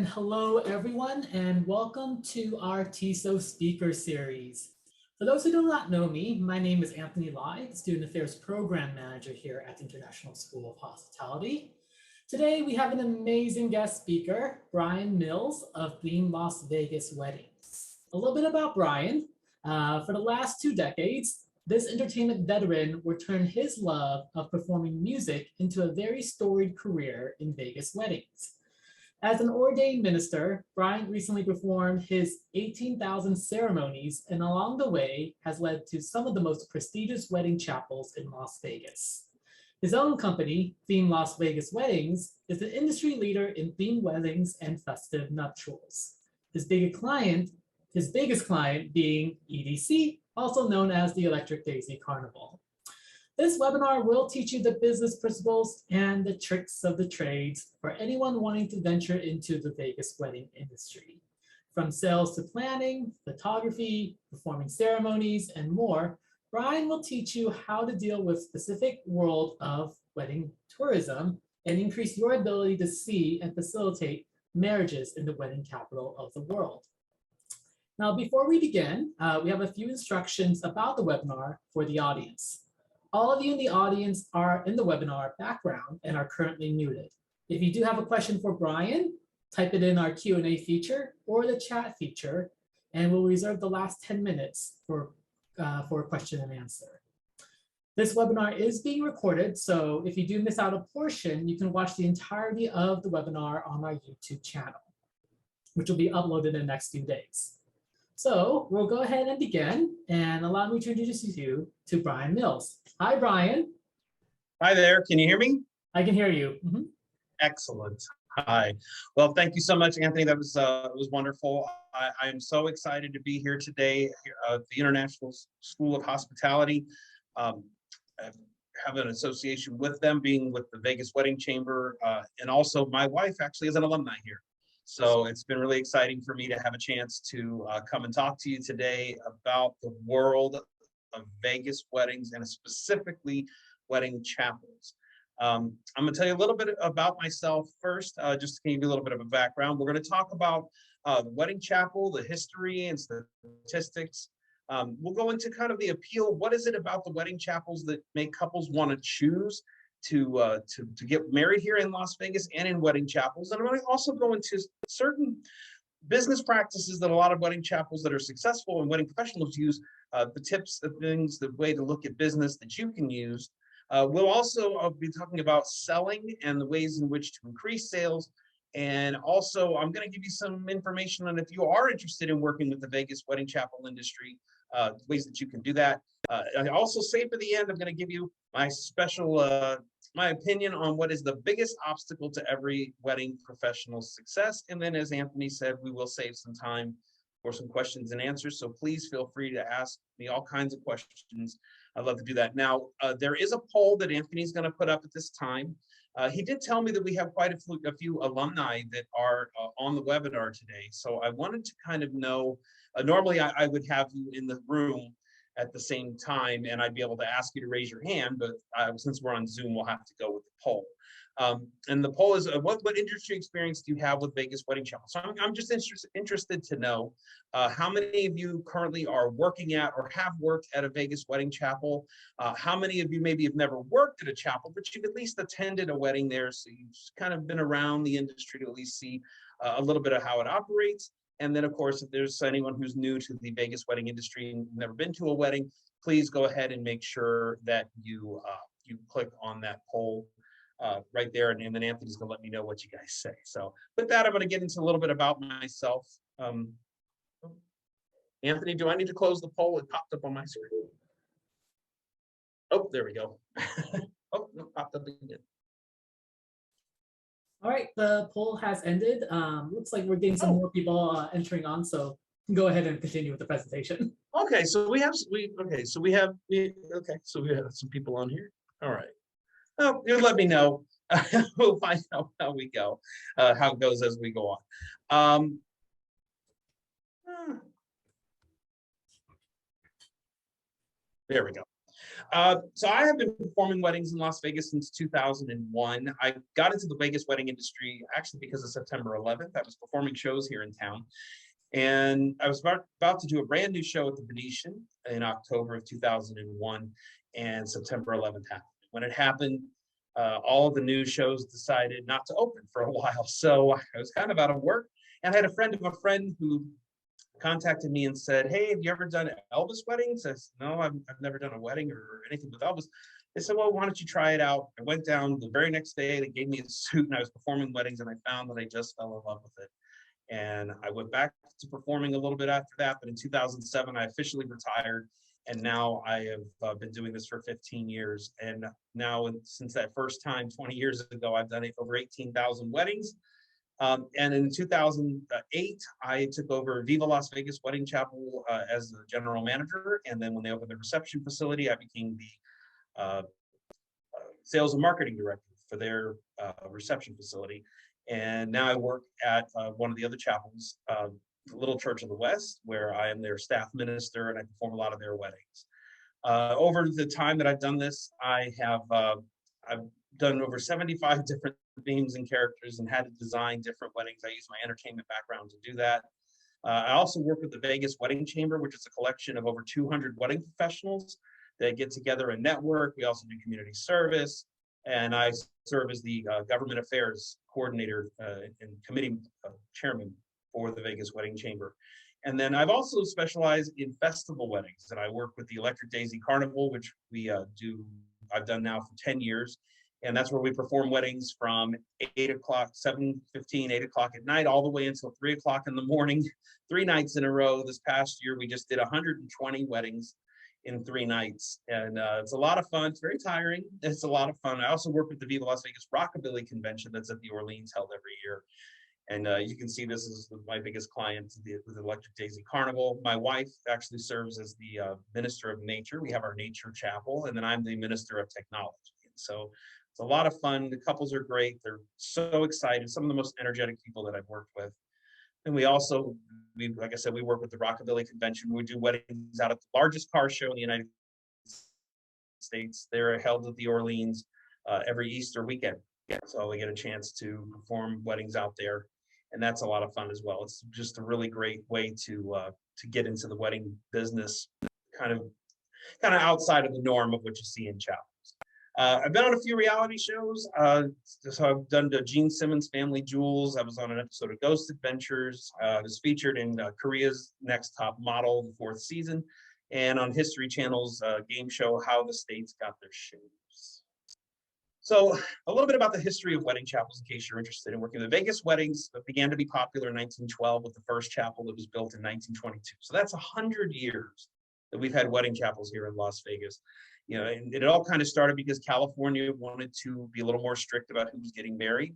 Hello, everyone, and welcome to our TISO speaker series. For those who do not know me, my name is Anthony Lai, Student Affairs Program Manager here at the International School of Hospitality. Today, we have an amazing guest speaker, Brian Mills of Theme Las Vegas Weddings. A little bit about Brian. For the last 2 decades, this entertainment veteran returned his love of performing music into a very storied career in Vegas weddings. As an ordained minister, Bryant recently performed his 18,000 ceremonies and along the way has led to some of the most prestigious wedding chapels in Las Vegas. His own company, Theme Las Vegas Weddings, is the industry leader in themed weddings and festive nuptials. His biggest client being EDC, also known as the Electric Daisy Carnival. This webinar will teach you the business principles and the tricks of the trades for anyone wanting to venture into the Vegas wedding industry. From sales to planning, photography, performing ceremonies, and more, Brian will teach you how to deal with specific world of wedding tourism and increase your ability to see and facilitate marriages in the wedding capital of the world. Now, before we begin, we have a few instructions about the webinar for the audience. All of you in the audience are in the webinar background and are currently muted. If you do have a question for Brian, type it in our Q&A feature or the chat feature, and we'll reserve the last 10 minutes for a question and answer. This webinar is being recorded, so if you do miss out a portion, you can watch the entirety of the webinar on our YouTube channel, which will be uploaded in the next few days. So we'll go ahead and begin, and allow me to introduce you to Brian Mills. Hi, Brian. Hi there. Can you hear me? I can hear you. Excellent. Hi. Well, thank you so much, Anthony. That was wonderful. I am so excited to be here today at the International School of Hospitality. I have an association with them, being with the Vegas Wedding Chamber, and also my wife actually is an alumni here. So it's been really exciting for me to have a chance to come and talk to you today about the world of Vegas weddings and specifically wedding chapels. I'm going to tell you a little bit about myself first, just to give you a little bit of a background. We're going to talk about the wedding chapel, the history and statistics. We'll go into kind of the appeal. What is it about the wedding chapels that make couples want to choose to get married here in Las Vegas and in wedding chapels? And I'm going to also go into certain business practices that a lot of wedding chapels that are successful and wedding professionals use, the tips, the things, the way to look at business that you can use. We'll also be talking about selling and the ways in which to increase sales. And also, I'm going to give you some information on if you are interested in working with the Vegas wedding chapel industry, ways that you can do that. I also say for the end, I'm going to give you my special, my opinion on what is the biggest obstacle to every wedding professional's success. And then, as Anthony said, we will save some time for some questions and answers. So please feel free to ask me all kinds of questions. I'd love to do that. Now, there is a poll that Anthony's going to put up at this time. He did tell me that we have quite a few alumni that are on the webinar today. So I wanted to kind of know, normally I would have you in the room at the same time and I'd be able to ask you to raise your hand, but since we're on Zoom, we'll have to go with the poll. And the poll is, what industry experience do you have with Vegas wedding chapel? So I'm just interested to know how many of you currently are working at or have worked at a Vegas wedding chapel? How many of you maybe have never worked at a chapel, but you've at least attended a wedding there, so you've kind of been around the industry to at least see a little bit of how it operates. And then, of course, if there's anyone who's new to the Vegas wedding industry and never been to a wedding, please go ahead and make sure that you click on that poll right there, and then Anthony's going to let me know what you guys say. So with that, I'm going to get into a little bit about myself. Anthony, do I need to close the poll? It popped up on my screen. Oh, there we go. Oh, no, popped up again. All right, the poll has ended. Looks like we're getting some more people entering on, so go ahead and continue with the presentation. Okay, so we have some people on here. All right. Oh, you let me know. We'll find out how we go, how it goes as we go on. There we go. So I have been performing weddings in Las Vegas since 2001. I got into the Vegas wedding industry actually because of September 11th. I was performing shows here in town, and I was about to do a brand new show at the Venetian in October of 2001, and September 11th happened. When it happened, all of the new shows decided not to open for a while. So I was kind of out of work, and I had a friend of a friend who contacted me and said, "Hey, have you ever done Elvis weddings?" I said, "No, I've never done a wedding or anything with Elvis." They said, "Well, why don't you try it out?" I went down the very next day. They gave me a suit, and I was performing weddings, and I found that I just fell in love with it. And I went back to performing a little bit after that. But in 2007, I officially retired. And now I have been doing this for 15 years. And now, since that first time 20 years ago, I've done over 18,000 weddings. And in 2008, I took over Viva Las Vegas Wedding Chapel as the general manager. And then when they opened the reception facility, I became the sales and marketing director for their reception facility. And now I work at one of the other chapels, Little Church of the West, where I am their staff minister and I perform a lot of their weddings. Over the time that I've done this, I've done over 75 different themes and characters and had to design different weddings. I use my entertainment background to do that. I also work with the Vegas Wedding Chamber, which is a collection of over 200 wedding professionals that get together and network. We also do community service, and I serve as the government affairs coordinator and committee chairman for the Vegas Wedding Chamber. And then I've also specialized in festival weddings, and I work with the Electric Daisy Carnival, which I've done now for 10 years. And that's where we perform weddings from 8 o'clock, 7:15, 8 o'clock at night, all the way until 3 o'clock in the morning, 3 nights in a row. This past year, we just did 120 weddings in 3 nights. And it's a lot of fun. It's very tiring. It's a lot of fun. I also work with the Viva Las Vegas Rockabilly Convention that's at the Orleans, held every year. And you can see this is my biggest client with the Electric Daisy Carnival. My wife actually serves as the Minister of Nature. We have our Nature Chapel, and then I'm the Minister of Technology. And so it's a lot of fun. The couples are great. They're so excited. Some of the most energetic people that I've worked with. And like I said, we work with the Rockabilly Convention. We do weddings out at the largest car show in the United States. They're held at the Orleans every Easter weekend. So we get a chance to perform weddings out there. And that's a lot of fun as well. It's just a really great way to get into the wedding business, kind of outside of the norm of what you see in chapels. I've been on a few reality shows. So I've done the Gene Simmons Family Jewels. I was on an episode of Ghost Adventures. I was featured in Korea's Next Top Model, the 4th season, and on History Channel's game show, How the States Got Their Shoes. So a little bit about the history of wedding chapels, in case you're interested in working. The Vegas weddings began to be popular in 1912 with the first chapel that was built in 1922. So that's 100 years that we've had wedding chapels here in Las Vegas. You know, and it all kind of started because California wanted to be a little more strict about who was getting married.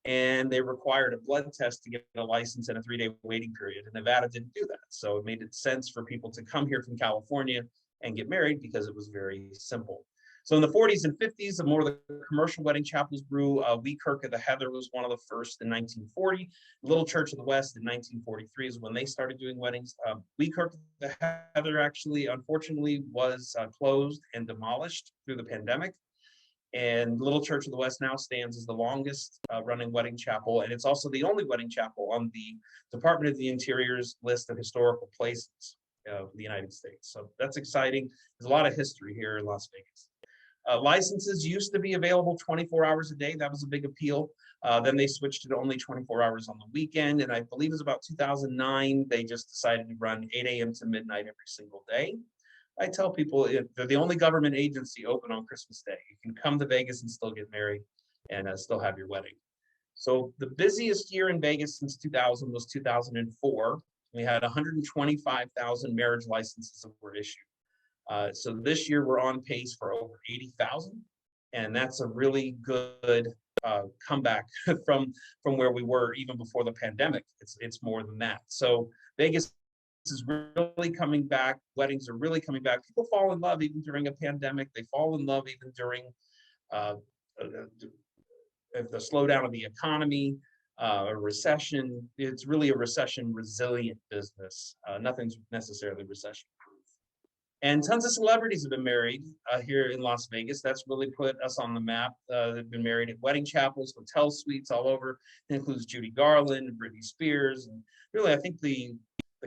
And they required a blood test to get a license and a 3-day waiting period. And Nevada didn't do that. So it made sense for people to come here from California and get married because it was very simple. So in the 40s and 50s, the more the commercial wedding chapels grew. Weekirk of the Heather was one of the first in 1940. Little Church of the West in 1943 is when they started doing weddings. Weekirk of the Heather actually, unfortunately, was closed and demolished through the pandemic. And Little Church of the West now stands as the longest running wedding chapel. And it's also the only wedding chapel on the Department of the Interior's list of historical places of the United States. So that's exciting. There's a lot of history here in Las Vegas. Licenses used to be available 24 hours a day. That was a big appeal. Then they switched to only 24 hours on the weekend. And I believe it was about 2009, they just decided to run 8 a.m. to midnight every single day. I tell people they're the only government agency open on Christmas Day. You can come to Vegas and still get married and still have your wedding. So the busiest year in Vegas since 2000 was 2004. We had 125,000 marriage licenses that were issued. So this year we're on pace for over 80,000, and that's a really good comeback from where we were even before the pandemic. It's more than that. So Vegas is really coming back. Weddings are really coming back. People fall in love even during a pandemic. They fall in love even during the slowdown of the economy, a recession. It's really a recession resilient business. Nothing's necessarily recession proof. And tons of celebrities have been married here in Las Vegas. That's really put us on the map. They've been married at wedding chapels, hotel suites all over. It includes Judy Garland, Britney Spears, and really, I think the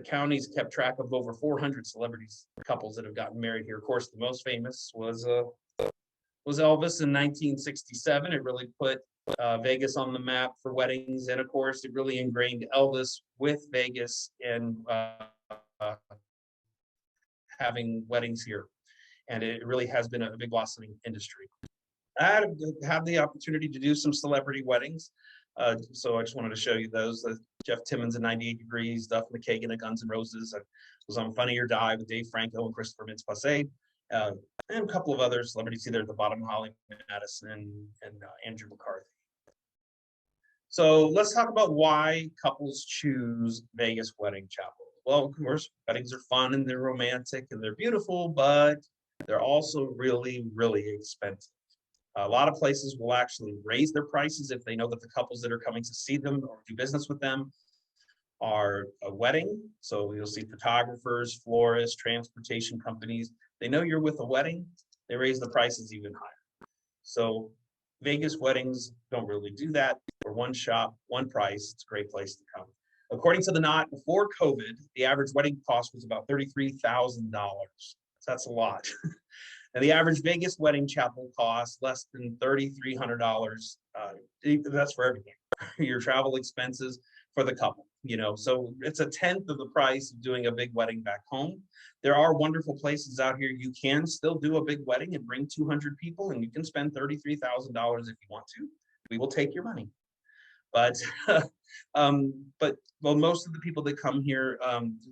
county's kept track of over 400 celebrities, couples that have gotten married here. Of course, the most famous was Elvis in 1967. It really put Vegas on the map for weddings, and of course, it really ingrained Elvis with Vegas and having weddings here, and it really has been a big blossoming industry. I had the opportunity to do some celebrity weddings, so I just wanted to show you those. Jeff Timmons in 98 Degrees, Duff McKagan at Guns N' Roses. I was on Funny or Die with Dave Franco and Christopher Mintz-Plasse, and a couple of other celebrities see there at the bottom, Holly Madison and Andrew McCarthy. So let's talk about why couples choose Vegas Wedding Chapel. Well, of course, weddings are fun and they're romantic and they're beautiful, but they're also really, really expensive. A lot of places will actually raise their prices if they know that the couples that are coming to see them or do business with them are a wedding. So you'll see photographers, florists, transportation companies. They know you're with a wedding, they raise the prices even higher. So Vegas weddings don't really do that. For one shop, one price, it's a great place to come. According to The Knot, before COVID, the average wedding cost was about $33,000. So that's a lot. And the average Vegas wedding chapel costs less than $3,300. That's for everything, your travel expenses for the couple, so it's a tenth of the price of doing a big wedding back home. There are wonderful places out here. You can still do a big wedding and bring 200 people, and you can spend $33,000 if you want to. We will take your money. But most of the people that come here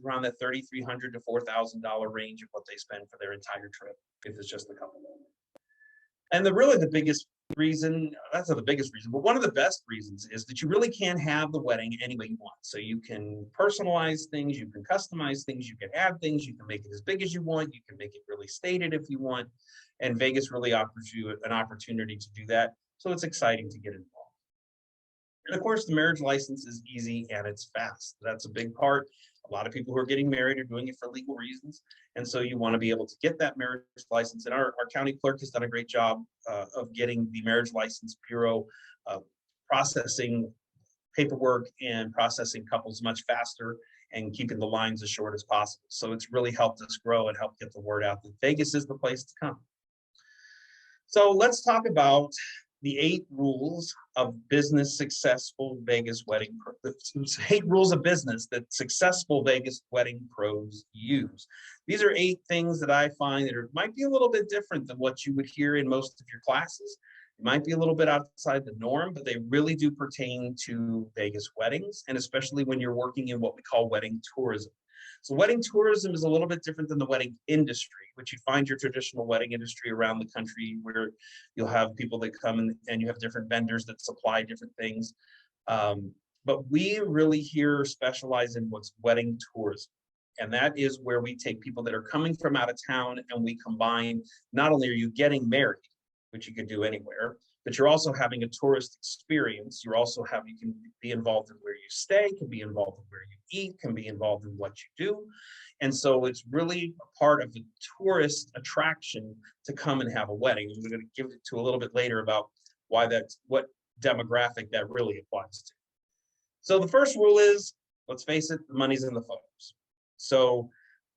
around that $3,300 to $4,000 range of what they spend for their entire trip, if it's just a couple. And the biggest reason, that's not the biggest reason, but one of the best reasons is that you really can have the wedding any way you want. So you can personalize things, you can customize things, you can add things, you can make it as big as you want, you can make it really stated if you want. And Vegas really offers you an opportunity to do that. So it's exciting to get involved. And of course, the marriage license is easy and it's fast. That's a big part. A lot of people who are getting married are doing it for legal reasons. And so you want to be able to get that marriage license. And our county clerk has done a great job of getting the Marriage License Bureau processing paperwork and processing couples much faster and keeping the lines as short as possible. So it's really helped us grow and help get the word out that Vegas is the place to come. So let's talk about the 8 rules of business successful Vegas wedding, 8 rules of business that successful Vegas wedding pros use. These are 8 things that I find that might be a little bit different than what you would hear in most of your classes. It might be a little bit outside the norm, but they really do pertain to Vegas weddings, and especially when you're working in what we call wedding tourism. So wedding tourism is a little bit different than the wedding industry, which you find your traditional wedding industry around the country, where you'll have people that come and you have different vendors that supply different things. But we really here specialize in what's wedding tourism. And that is where we take people that are coming from out of town and we combine, not only are you getting married, which you could do anywhere, but you're also having a tourist experience. You can be involved in where you stay, can be involved in where you eat, can be involved in what you do. And so it's really a part of the tourist attraction to come and have a wedding. And we're going to give it to a little bit later about what demographic that really applies to. So the first rule is, let's face it, the money's in the photos. So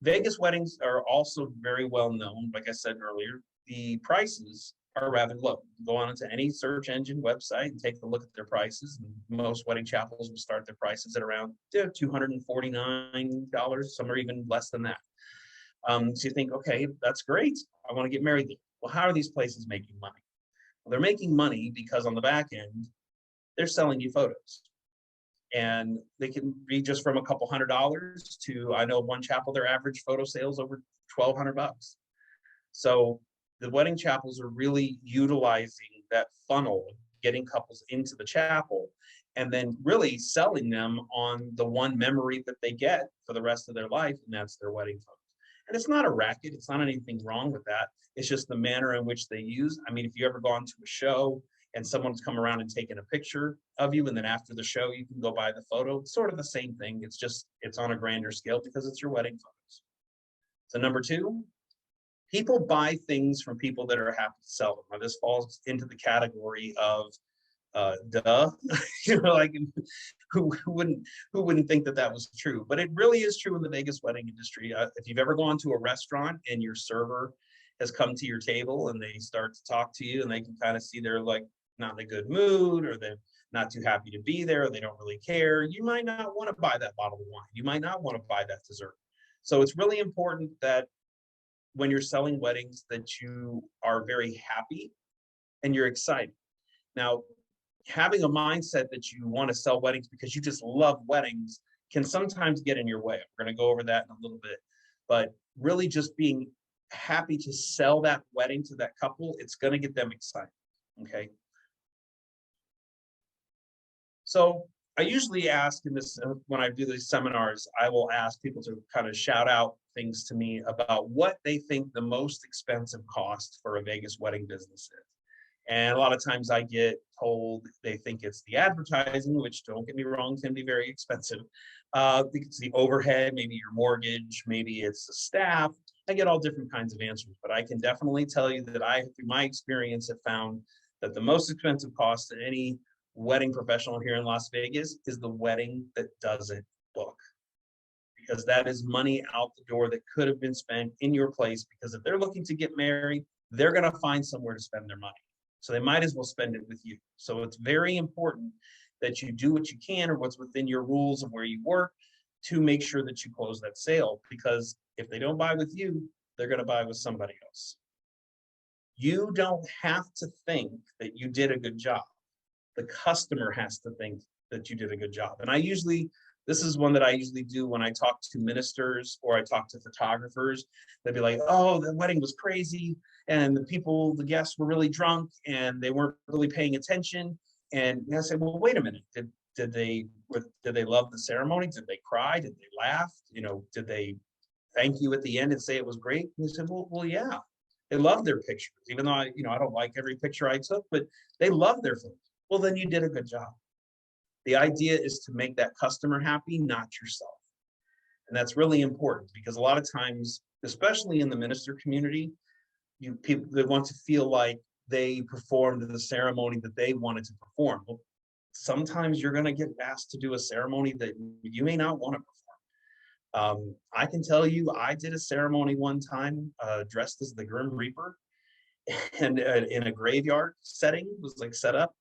Vegas weddings are also very well known. Like I said earlier, the prices are rather low. Go on into any search engine website and take a look at their prices. Most wedding chapels will start their prices at around $249. Some are even less than that. So you think, okay, that's great. I want to get married there. Well, how are these places making money? Well, they're making money because on the back end, they're selling you photos. And they can be just from a couple $100 to, I know one chapel, their average photo sales over $1,200. So the wedding chapels are really utilizing that funnel, getting couples into the chapel, and then really selling them on the one memory that they get for the rest of their life, and that's their wedding photos. And it's not a racket. It's not anything wrong with that. It's just the manner in which they use. I mean, if you ever gone to a show and someone's come around and taken a picture of you, and then after the show, you can go buy the photo. It's sort of the same thing. It's on a grander scale because it's your wedding photos. So number 2, People buy things from people that are happy to sell them. Now, this falls into the category of duh, like who wouldn't think that that was true? But it really is true in the Vegas wedding industry. If you've ever gone to a restaurant and your server has come to your table and they start to talk to you and they can kind of see they're like not in a good mood, or they're not too happy to be there, or they don't really care, you might not want to buy that bottle of wine. You might not want to buy that dessert. So it's really important that when you're selling weddings that you are very happy and you're excited. Now, having a mindset that you want to sell weddings because you just love weddings can sometimes get in your way. We're going to go over that in a little bit, but really just being happy to sell that wedding to that couple, it's going to get them excited. Okay. So I usually ask in this, when I do these seminars, I will ask people to kind of shout out things to me about what they think the most expensive cost for a Vegas wedding business is. And a lot of times I get told they think it's the advertising, which, don't get me wrong, can be very expensive. I think it's the overhead, maybe your mortgage, maybe it's the staff. I get all different kinds of answers, but I can definitely tell you that I, through my experience, have found that the most expensive cost to any wedding professional here in Las Vegas is the wedding that doesn't book. Because that is money out the door that could have been spent in your place, because if they're looking to get married, they're going to find somewhere to spend their money. So they might as well spend it with you. So it's very important that you do what you can, or what's within your rules of where you work, to make sure that you close that sale. Because if they don't buy with you, they're going to buy with somebody else. You don't have to think that you did a good job. The customer has to think that you did a good job. And this is one that I usually do when I talk to ministers or I talk to photographers. They'd be like, oh, the wedding was crazy, and the guests were really drunk and they weren't really paying attention. And I said, well, wait a minute. Did they love the ceremony? Did they cry? Did they laugh? Did they thank you at the end and say it was great? And they said, well, yeah. They love their pictures, even though I don't like every picture I took, but they love their photos. Well, then you did a good job. The idea is to make that customer happy, not yourself. And that's really important, because a lot of times, especially in the minister community, people that want to feel like they performed the ceremony that they wanted to perform. Well, sometimes you're going to get asked to do a ceremony that you may not want to perform. I can tell you, I did a ceremony one time dressed as the Grim Reaper, and in a graveyard setting. It was like set up,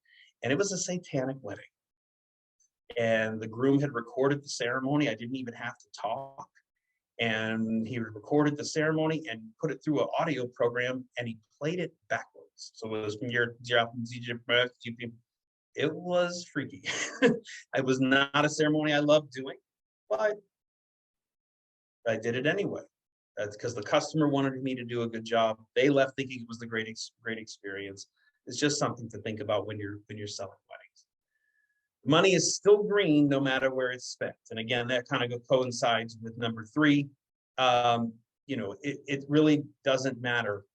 and it was a satanic wedding. And the groom had recorded the ceremony. I didn't even have to talk. And he recorded the ceremony and put it through an audio program, and he played it backwards. So it was it was freaky. It was not a ceremony I loved doing, but I did it anyway. That's because the customer wanted me to do a good job. They left thinking it was the great experience. It's just something to think about when you're selling weddings. Money is still green no matter where it's spent. And again, that kind of coincides with number 3. It really doesn't matter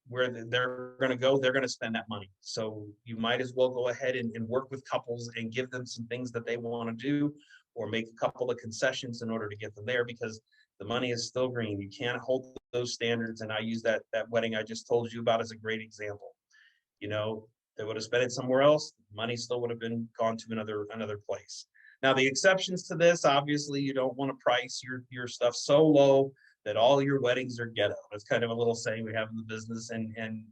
where they're going to go. They're going to spend that money. So you might as well go ahead and work with couples and give them some things that they want to do, or make a couple of concessions in order to get them there, because the money is still green. You can't hold those standards. And I use that wedding I just told you about as a great example. They would have spent it somewhere else. Money still would have been gone to another place. Now, the exceptions to this, obviously, you don't want to price your stuff so low that all your weddings are ghetto. That's kind of a little saying we have in the business. And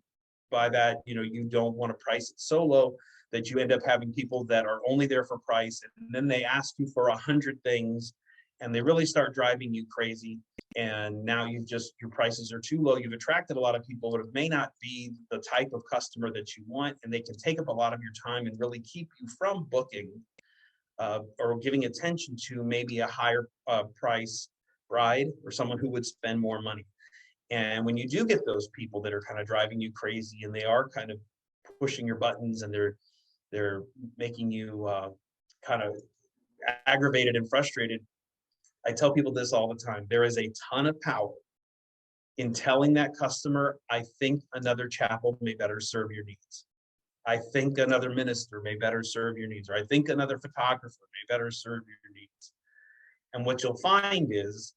by that, you don't want to price it so low that you end up having people that are only there for price, and then they ask you for 100 things, and they really start driving you crazy. And now your prices are too low. You've attracted a lot of people, but it may not be the type of customer that you want, and they can take up a lot of your time and really keep you from booking or giving attention to maybe a higher price bride or someone who would spend more money. And when you do get those people that are kind of driving you crazy, and they are kind of pushing your buttons, and they're making you kind of aggravated and frustrated, I tell people this all the time. There is a ton of power in telling that customer, I think another chapel may better serve your needs. I think another minister may better serve your needs, or I think another photographer may better serve your needs. And what you'll find is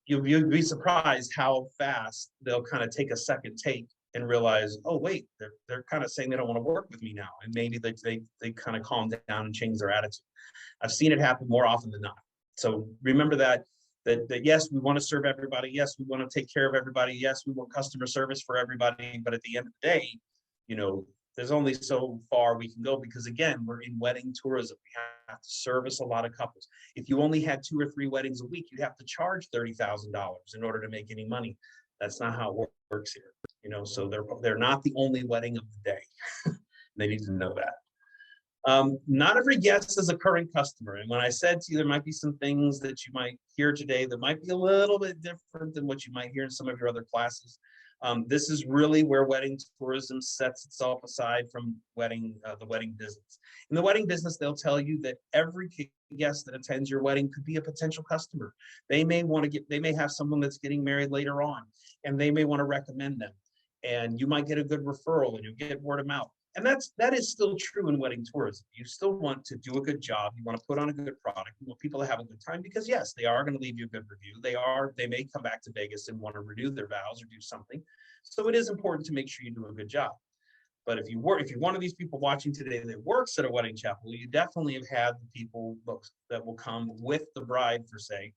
you'll be surprised how fast they'll kind of take a second take and realize, oh wait, they're kind of saying they don't want to work with me now, and maybe they kind of calm down and change their attitude. I've seen it happen more often than not. So remember that yes, we want to serve everybody. Yes, we want to take care of everybody. Yes, we want customer service for everybody. But at the end of the day, you know, there's only so far we can go, because again, we're in wedding tourism. We have to service a lot of couples. If you only had 2 or 3 weddings a week, you'd have to charge $30,000 in order to make any money. That's not how it works here. You know, so they're not the only wedding of the day. They need to know that. Not every guest is a current customer. And when I said to you, there might be some things that you might hear today that might be a little bit different than what you might hear in some of your other classes. This is really where wedding tourism sets itself aside from the wedding business. In the wedding business, they'll tell you that every guest that attends your wedding could be a potential customer. They may have someone that's getting married later on, and they may want to recommend them. And you might get a good referral, and you get word of mouth. And that is still true in wedding tourism. You still want to do a good job. You want to put on a good product. You want people to have a good time, because yes, they are going to leave you a good review. They may come back to Vegas and want to renew their vows or do something. So it is important to make sure you do a good job. But if you're one of these people watching today that works at a wedding chapel, you definitely have had the people that will come with the bride, per se.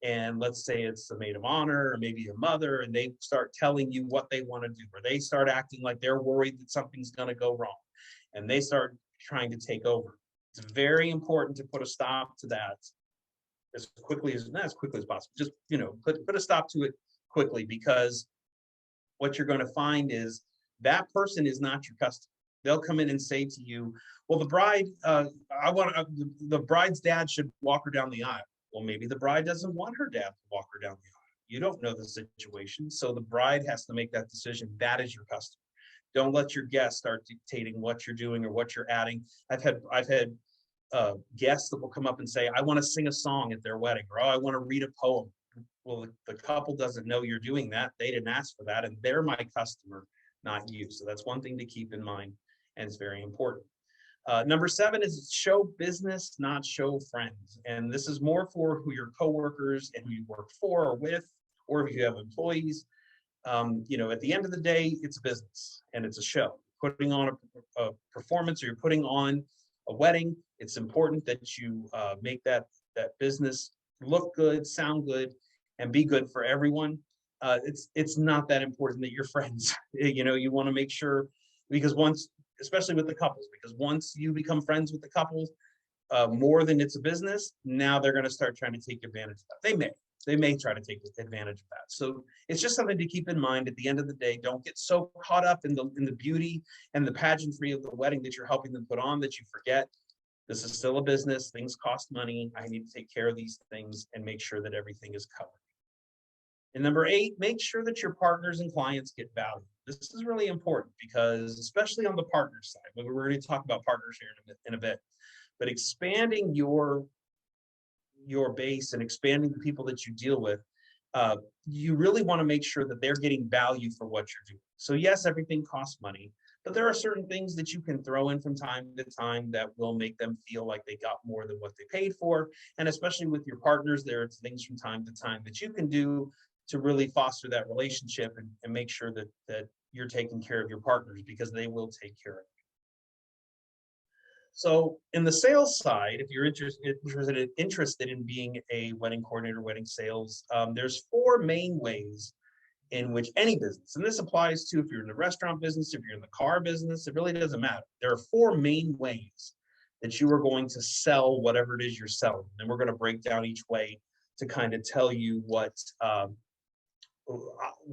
And let's say it's a maid of honor or maybe a mother, and they start telling you what they want to do, or they start acting like they're worried that something's going to go wrong, and they start trying to take over. It's very important to put a stop to that as quickly as possible. Just, you know, put a stop to it quickly, because what you're going to find is that person is not your customer. They'll come in and say to you, well, the bride's dad should walk her down the aisle. Well, maybe the bride doesn't want her dad to walk her down the aisle. You don't know the situation. So the bride has to make that decision. That is your customer. Don't let your guests start dictating what you're doing or what you're adding. I've had guests that will come up and say, I want to sing a song at their wedding, or, oh, I want to read a poem. Well, the couple doesn't know you're doing that. They didn't ask for that, and they're my customer, not you. So that's one thing to keep in mind, and it's very important. Number 7 is show business, not show friends. And this is more for who your coworkers and who you work for or with, or if you have employees. You know, at the end of the day, it's business and it's a show. Putting on a performance, or you're putting on a wedding, it's important that you make that business look good, sound good, and be good for everyone. It's not that important that you're friends. You know, you want to make sure, because especially with the couples, because once you become friends with the couples, more than it's a business, now they're going to start trying to take advantage of that. They may try to take advantage of that. So it's just something to keep in mind. At the end of the day, don't get so caught up in the beauty and the pageantry of the wedding that you're helping them put on that you forget this is still a business. Things cost money. I need to take care of these things and make sure that everything is covered. And number 8, make sure that your partners and clients get value. This is really important, because especially on the partner side, we're going to talk about partners here in a bit, but expanding your base and expanding the people that you deal with, you really want to make sure that they're getting value for what you're doing. So yes, everything costs money, but there are certain things that you can throw in from time to time that will make them feel like they got more than what they paid for. And especially with your partners, there are things from time to time that you can do to really foster that relationship and make sure that you're taking care of your partners, because they will take care of you. So in the sales side, if you're interested in being a wedding coordinator, wedding sales, there's 4 main ways in which any business, and this applies to if you're in the restaurant business, if you're in the car business, it really doesn't matter. There are 4 main ways that you are going to sell whatever it is you're selling. And we're going to break down each way to kind of tell you what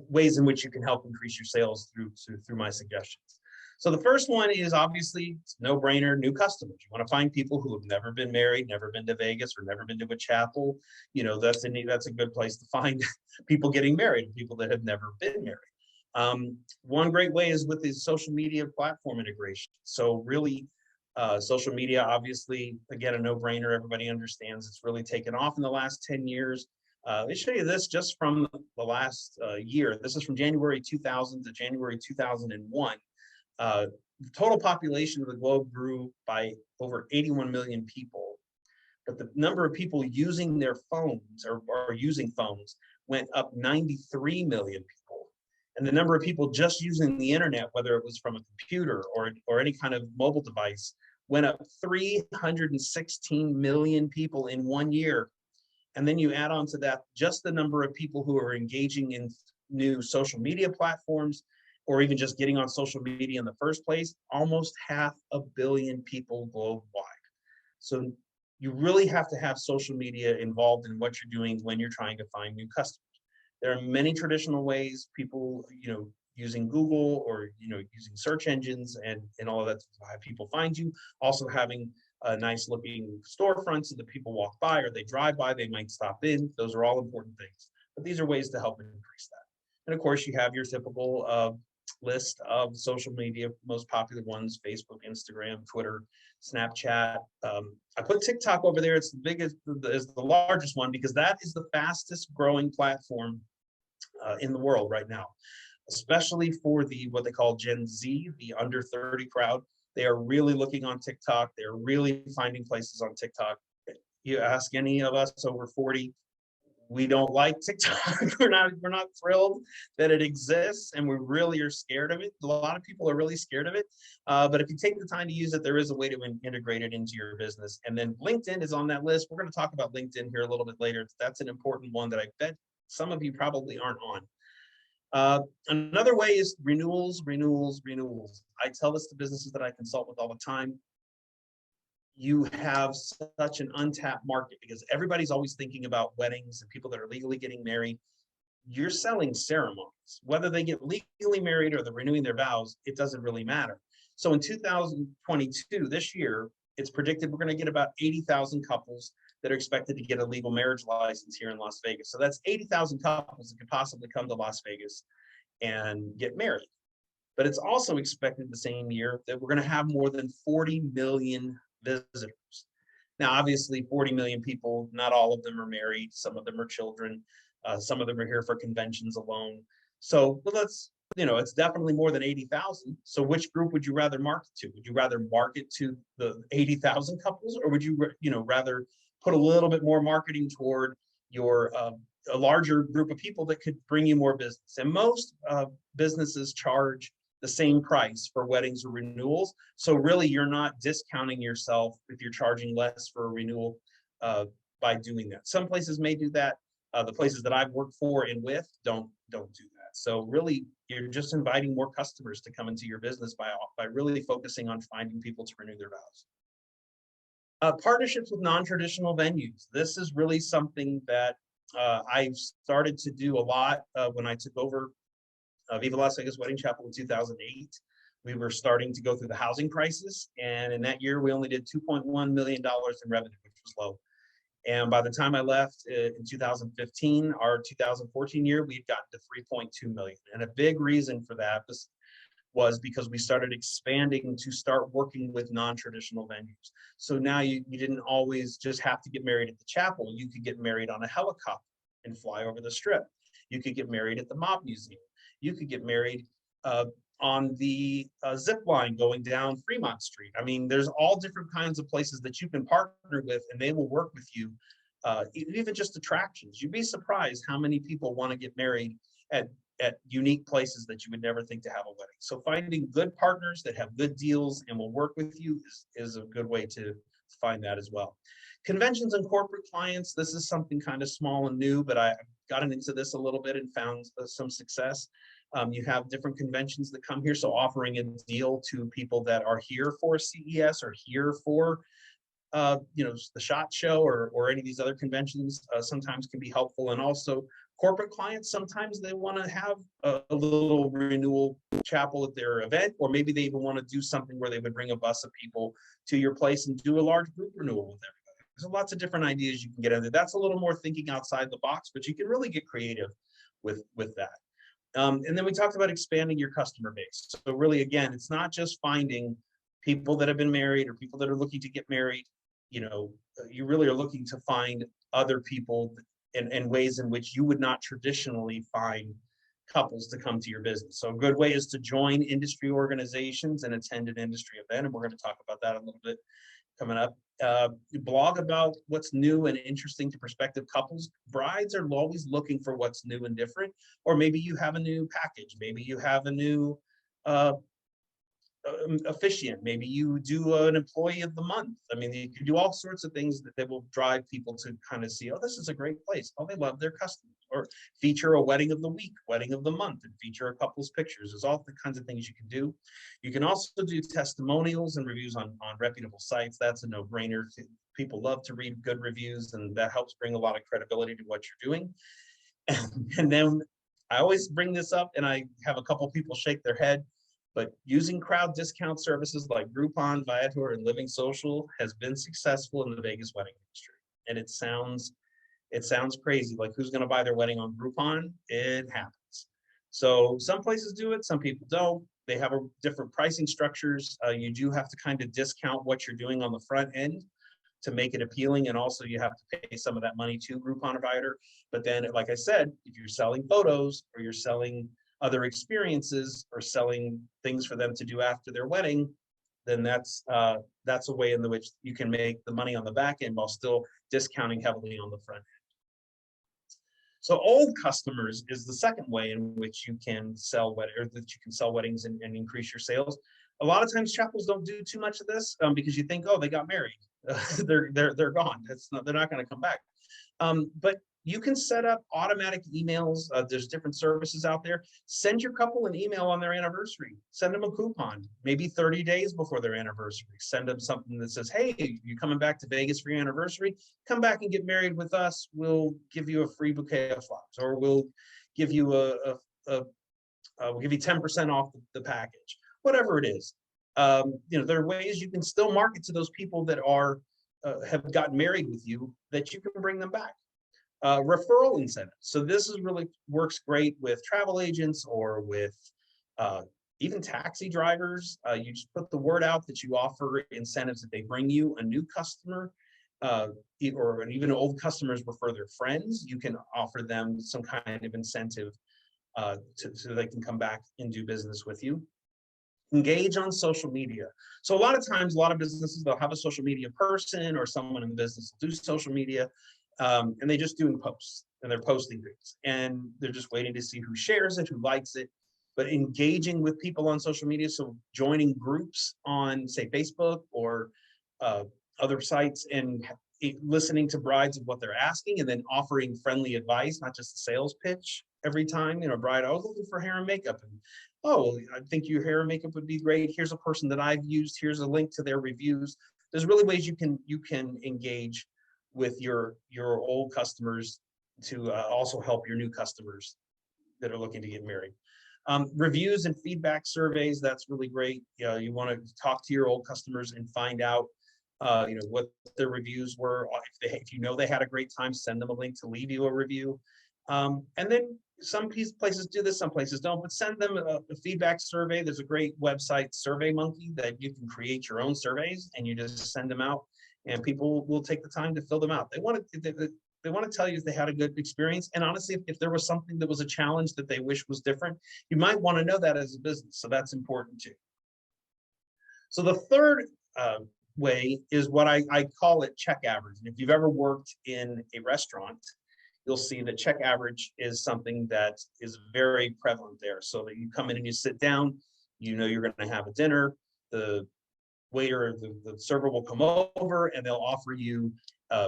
ways in which you can help increase your sales through my suggestions. So the first one is obviously no-brainer, new customers. You want to find people who have never been married, never been to Vegas, or never been to a chapel. You know, that's a good place to find people getting married, people that have never been married. One great way is with the social media platform integration. So really, social media, obviously, again, a no-brainer. Everybody understands it's really taken off in the last 10 years. Let me show you this just from the last year. This is from January 2000 to January 2001. The total population of the globe grew by over 81 million people, but the number of people using their phones or using phones went up 93 million people. And the number of people just using the internet, whether it was from a computer or any kind of mobile device, went up 316 million people in 1 year. And then you add on to that just the number of people who are engaging in new social media platforms, or even just getting on social media in the first place, almost 500 million people worldwide. So you really have to have social media involved in what you're doing when you're trying to find new customers. There are many traditional ways, people, using Google or, using search engines and all of that's how people find you. Also having a nice looking storefront so that people walk by or they drive by, they might stop in. Those are all important things, but these are ways to help increase that. And of course you have your typical list of social media, most popular ones: Facebook, Instagram, Twitter, Snapchat. I put TikTok over there. It's the biggest, is the largest one, because that is the fastest growing platform in the world right now, especially for the what they call Gen Z, the under 30 crowd. They are really looking on TikTok. They're really finding places on TikTok. You ask any of us over 40, we don't like TikTok. we're not thrilled that it exists, and we really are scared of it. A lot of people are really scared of it. But if you take the time to use it, there is a way to integrate it into your business. And then LinkedIn is on that list. We're going to talk about LinkedIn here a little bit later. That's an important one that I bet some of you probably aren't on. Another way is renewals. I tell this to businesses that I consult with all the time. You have such an untapped market because everybody's always thinking about weddings and people that are legally getting married. You're selling ceremonies. Whether they get legally married or they're renewing their vows, it doesn't really matter. So in 2022, this year, it's predicted we're going to get about 80,000 couples that are expected to get a legal marriage license here in Las Vegas. So that's 80,000 couples that could possibly come to Las Vegas and get married. But it's also expected the same year that we're going to have more than 40 million visitors. Now, obviously, 40 million people, not all of them are married. Some of them are children. Some of them are here for conventions alone. So it's definitely more than 80,000. So which group would you rather market to? Would you rather market to the 80,000 couples, or would you, rather put a little bit more marketing toward your a larger group of people that could bring you more business? And most businesses charge the same price for weddings or renewals. So really, you're not discounting yourself if you're charging less for a renewal by doing that. Some places may do that. The places that I've worked for and with don't do that. So really, you're just inviting more customers to come into your business by really focusing on finding people to renew their vows. Partnerships with non-traditional venues. This is really something that I've started to do a lot when I took over Viva Las Vegas Wedding Chapel in 2008. We were starting to go through the housing crisis, and in that year, we only did $2.1 million in revenue, which was low. And by the time I left in 2015, our 2014 year, we'd gotten to 3.2 million. And a big reason for that was because we started expanding to start working with non-traditional venues. So now you didn't always just have to get married at the chapel. You could get married on a helicopter and fly over the strip. You could get married at the Mob Museum. You could get married on the zip line going down Fremont Street. I mean, there's all different kinds of places that you can partner with, and they will work with you, even just attractions. You'd be surprised how many people want to get married at unique places that you would never think to have a wedding. So finding good partners that have good deals and will work with you is a good way to find that as well. Conventions and corporate clients. This is something kind of small and new, but I've gotten into this a little bit and found some success. You have different conventions that come here. So offering a deal to people that are here for CES or here for the SHOT Show or any of these other conventions sometimes can be helpful. And also corporate clients, sometimes they want to have a little renewal chapel at their event, or maybe they even want to do something where they would bring a bus of people to your place and do a large group renewal with everybody. There's lots of different ideas you can get into. That's a little more thinking outside the box, but you can really get creative with that. And then we talked about expanding your customer base. So really, again, it's not just finding people that have been married or people that are looking to get married. You really are looking to find other people and ways in which you would not traditionally find couples to come to your business. So a good way is to join industry organizations and attend an industry event. And we're going to talk about that a little bit. coming up. You blog about what's new and interesting to prospective couples. Brides are always looking for what's new and different, or maybe you have a new package. Maybe you have a new uh, officiant. Maybe you do an employee of the month. I mean, you can do all sorts of things that will drive people to kind of see, oh, this is a great place. Oh, they love their customers. Or feature a wedding of the week, wedding of the month, and feature a couple's pictures. There's all the kinds of things you can do. You can also do testimonials and reviews on reputable sites. That's a no-brainer. People love to read good reviews, and that helps bring a lot of credibility to what you're doing. And then I always bring this up, and I have a couple people shake their head, but using crowd discount services like Groupon, Viator, and Living Social has been successful in the Vegas wedding industry. And it sounds crazy, like who's going to buy their wedding on Groupon? It happens. So some places do it, some people don't. They have different pricing structures. You do have to kind of discount what you're doing on the front end to make it appealing, and also you have to pay some of that money to Groupon or Viator. But then, like I said, if you're selling photos or you're selling other experiences or selling things for them to do after their wedding, then that's a way in which you can make the money on the back end while still discounting heavily on the front end. So old customers is the second way in which you can sell weddings and increase your sales. A lot of times chapels don't do too much of this because you think, oh, they got married, they're gone. They're not going to come back. But you can set up automatic emails. There's different services out there. Send your couple an email on their anniversary. Send them a coupon, maybe 30 days before their anniversary. Send them something that says, hey, you're coming back to Vegas for your anniversary? Come back and get married with us. We'll give you a free bouquet of flowers, or we'll give you we'll give you 10% off the package, whatever it is. There are ways you can still market to those people that have gotten married with you, that you can bring them back. Referral incentives. So this really works great with travel agents or with even taxi drivers. You just put the word out that you offer incentives if they bring you a new customer, or even old customers refer their friends. You can offer them some kind of incentive so they can come back and do business with you. Engage on social media. So a lot of times, a lot of businesses, they'll have a social media person or someone in the business will do social media. And they just doing posts, and they're posting things, and they're just waiting to see who shares it, who likes it. But engaging with people on social media, so joining groups on, say, Facebook or other sites, and listening to brides of what they're asking, and then offering friendly advice, not just a sales pitch every time. Bride, I was looking for hair and makeup, and oh, I think your hair and makeup would be great. Here's a person that I've used. Here's a link to their reviews. There's really ways you can engage with your old customers to also help your new customers that are looking to get married. Reviews and feedback surveys, that's really great. You want to talk to your old customers and find out what their reviews were. If you know they had a great time, send them a link to leave you a review. And then some places do this, some places don't, but send them a feedback survey. There's a great website, SurveyMonkey, that you can create your own surveys and you just send them out, and people will take the time to fill them out. They want to tell you if they had a good experience. And honestly, if there was something that was a challenge that they wish was different, you might want to know that as a business. So that's important too. So the third way is what I call it check average. And if you've ever worked in a restaurant, you'll see that check average is something that is very prevalent there. So that you come in and you sit down, you're going to have a dinner. The waiter, the server will come over and they'll offer you,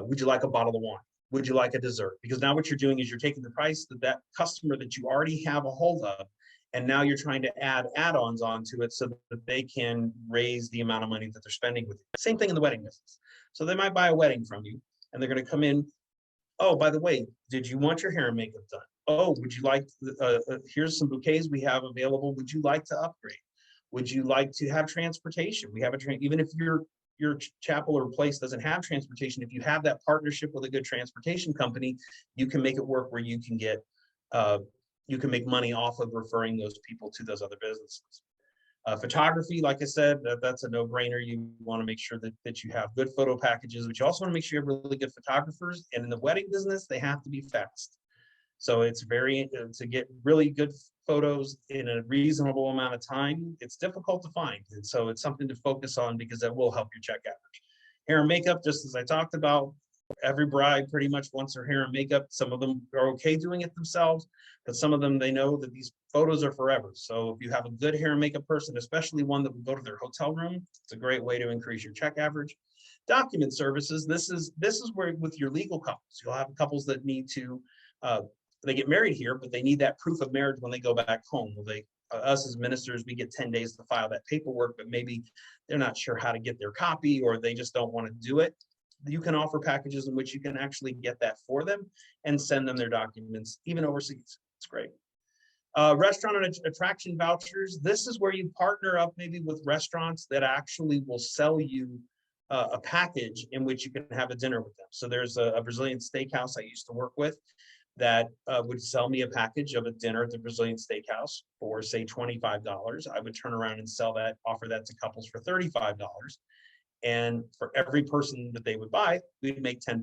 would you like a bottle of wine? Would you like a dessert? Because now what you're doing is you're taking the price that customer that you already have a hold of, and now you're trying to add add-ons onto it so that they can raise the amount of money that they're spending with you. Same thing in the wedding business. So they might buy a wedding from you, and they're going to come in. Oh, by the way, did you want your hair and makeup done? Oh, would you like, here's some bouquets we have available. Would you like to upgrade? Would you like to have transportation? We have even if your chapel or place doesn't have transportation, if you have that partnership with a good transportation company, you can make it work where you can get, you can make money off of referring those people to those other businesses. Photography, like I said, that's a no-brainer. You want to make sure that you have good photo packages, but you also want to make sure you have really good photographers. And in the wedding business, they have to be fast. So it's to get really good photos in a reasonable amount of time, it's difficult to find. And so it's something to focus on because that will help your check average. Hair and makeup, just as I talked about, every bride pretty much wants her hair and makeup. Some of them are okay doing it themselves, but some of them, they know that these photos are forever. So if you have a good hair and makeup person, especially one that will go to their hotel room, it's a great way to increase your check average. Document services, this is where with your legal couples, you'll have couples that need to, they get married here, but they need that proof of marriage when they go back home. Well, us as ministers, we get 10 days to file that paperwork, but maybe they're not sure how to get their copy, or they just don't want to do it. You can offer packages in which you can actually get that for them and send them their documents, even overseas. It's great. Restaurant and attraction vouchers. This is where you partner up maybe with restaurants that actually will sell you a package in which you can have a dinner with them. So there's a Brazilian steakhouse I used to work with that would sell me a package of a dinner at the Brazilian steakhouse for say $25. I would turn around and offer that to couples for $35. And for every person that they would buy, we'd make $10.